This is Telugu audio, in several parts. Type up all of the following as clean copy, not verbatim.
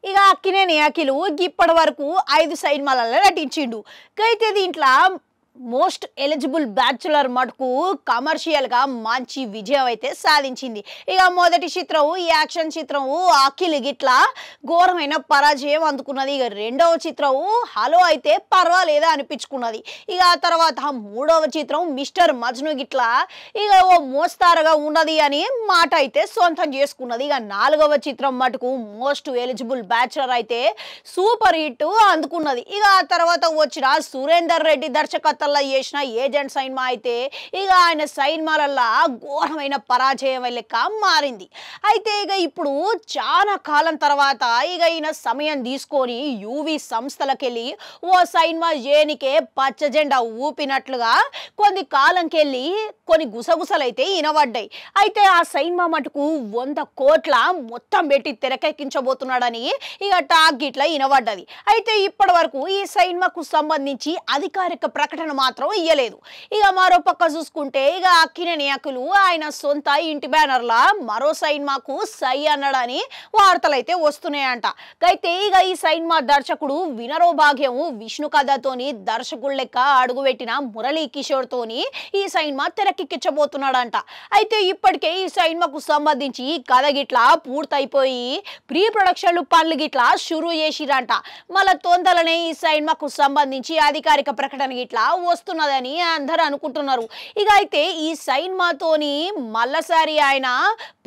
ఇక అక్కినేని అఖిల్ ఇప్పటి వరకు 5 సినిమాలలో నటించిండు. అయితే దీంట్లో మోస్ట్ ఎలిజిబుల్ బ్యాచులర్ మటుకు కమర్షియల్ గా మంచి విజయం అయితే సాధించింది. ఇక మొదటి చిత్రం ఈ యాక్షన్ చిత్రం అఖిల్ గిట్లా ఘోరమైన పరాజయం అందుకున్నది. ఇక రెండవ చిత్రం హలో అయితే పర్వాలేదా అనిపించుకున్నది. ఇక ఆ తర్వాత మూడవ చిత్రం మిస్టర్ మజ్ను గిట్లా ఇక ఓ మోస్తారుగా ఉన్నది అని మాట అయితే సొంతం చేసుకున్నది. ఇక నాలుగవ చిత్రం మటుకు మోస్ట్ ఎలిజిబుల్ బ్యాచులర్ అయితే సూపర్ హిట్ అందుకున్నది. ఇక ఆ తర్వాత వచ్చిన సురేందర్ రెడ్డి దర్శకత్వం చేసిన ఏజెంట్ సినిమా అయితే ఇక ఆయన సినిమాలల్లో ఘోరమైన పరాజయం లెక్క మారింది. అయితే ఇక ఇప్పుడు చాలా కాలం తర్వాత ఇక ఈయన సమయం తీసుకొని యూవి సంస్థలకెళ్ళి ఓ సినిమా చేయనికే పచ్చ జెండా ఊపినట్లుగా కొన్ని కాలంకెళ్ళి కొన్ని గుసగుసలైతే వినబడ్డాయి. అయితే ఆ సినిమా మటుకు 100 కోట్ల మొత్తం పెట్టి తెరకెక్కించబోతున్నాడని ఇక టాక్ గిట్లా వినబడ్డది. అయితే ఇప్పటి వరకు ఈ సినిమాకు సంబంధించి అధికారిక ప్రకటన మాత్రం ఇయ్యలేదు. ఇక మరో పక్క చూసుకుంటే ఇక అక్కినేని అఖిల్ ఆయన సొంత ఇంటి బ్యానర్లా మరో సినిమాకు సై అన్నాడని వార్తలు అయితే వస్తున్నాయంట. అయితే ఇక ఈ సినిమా దర్శకుడు వినరో భాగ్యం విష్ణు కథతోని దర్శకుడు లెక్క అడుగుపెట్టిన మురళీ కిషోర్ తోని ఈ సినిమా తెరకెక్కించబోతున్నాడంట. అయితే ఇప్పటికే ఈ సినిమాకు సంబంధించి కథ గిట్లా పూర్తయిపోయి ప్రీ ప్రొడక్షన్లు పనులు గిట్లా షురూ చేసిరంట. మళ్ళా తొందరనే ఈ సినిమాకు సంబంధించి అధికారిక ప్రకటన గిట్లా వస్తున్నదని అందరూ అనుకుంటున్నారు. ఇక అయితే ఈ సినిమాతోని మళ్ళసారి ఆయన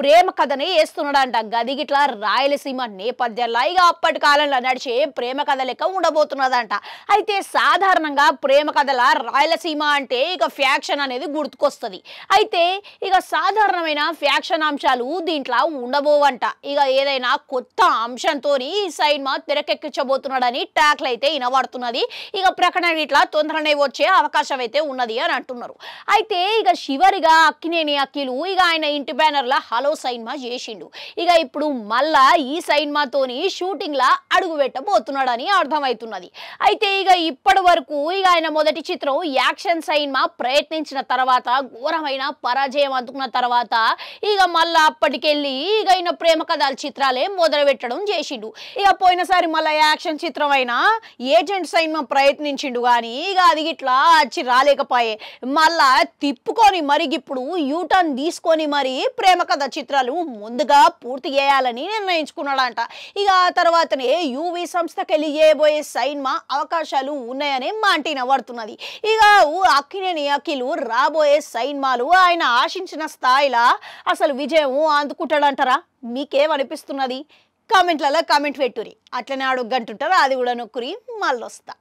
ప్రేమ కథనే వేస్తున్నాడంట. గది గిట్లా రాయలసీమ నేపథ్యంలో ఇక అప్పటి కాలంలో నడిచే ప్రేమ కథ లెక్క ఉండబోతున్నదంట. అయితే సాధారణంగా ప్రేమ కథల రాయలసీమ అంటే ఇక ఫ్యాక్షన్ అనేది గుర్తుకొస్తుంది. అయితే ఇక సాధారణమైన ఫ్యాక్షన్ అంశాలు దీంట్లో ఉండబోవంట. ఇక ఏదైనా కొత్త అంశంతో ఈ సినిమా తెరకెక్కించబోతున్నాడని టాక్లు అయితే వినబడుతున్నది. ఇక ప్రకటన ఇట్లా తొందరనే వచ్చే అవకాశం అయితే ఉన్నది అని అంటున్నారు. అయితే ఇక చివరిగా అక్కినేని అఖిల్ ఇక ఆయన ఇంటి బ్యానర్ల హలో సినిమా చేసిండు. ఇక ఇప్పుడు మళ్ళా ఈ సినిమాతోని షూటింగ్ లా అడుగు పెట్టబోతున్నాడని అర్థమవుతున్నది. అయితే ఇక ఇప్పటి వరకు ఇక ఆయన మొదటి చిత్రం యాక్షన్ సినిమా ప్రయత్నించిన తర్వాత ఘోరమైన పరాజయం అందుకున్న తర్వాత ఇక మళ్ళా అప్పటికెళ్ళి ఇక ఆయన ప్రేమ కథల చిత్రాలే మొదలు పెట్టడం చేసిండు. ఇక పోయినసారి మళ్ళీ యాక్షన్ చిత్రం అయినా ఏజెంట్ సినిమా ప్రయత్నించిండు కానీ ఇక అది ఇట్లా వచ్చి రాలేకపోయే మళ్ళా తిప్పుకొని మరి ఇప్పుడు యూటర్న్ తీసుకొని మరి ప్రేమ కథ చిత్రాలు ముందుగా పూర్తి చేయాలని నిర్ణయించుకున్నాడంట. ఇక ఆ తర్వాతనే యూవి సంస్థకెళ్ళి చేయబోయే సినిమా అవకాశాలు ఉన్నాయని మాంటిన పడుతున్నది. ఇక అక్కినేని అఖిల్ రాబోయే సినిమాలు ఆయన ఆశించిన స్థాయిలో అసలు విజయం అందుకుంటాడంటారా? మీకేమనిపిస్తున్నది? కామెంట్లలో కామెంట్ పెట్టురి. అట్లనే అడుగు గంటుంటారా అది కూడా నొక్కురి మళ్ళొస్తా.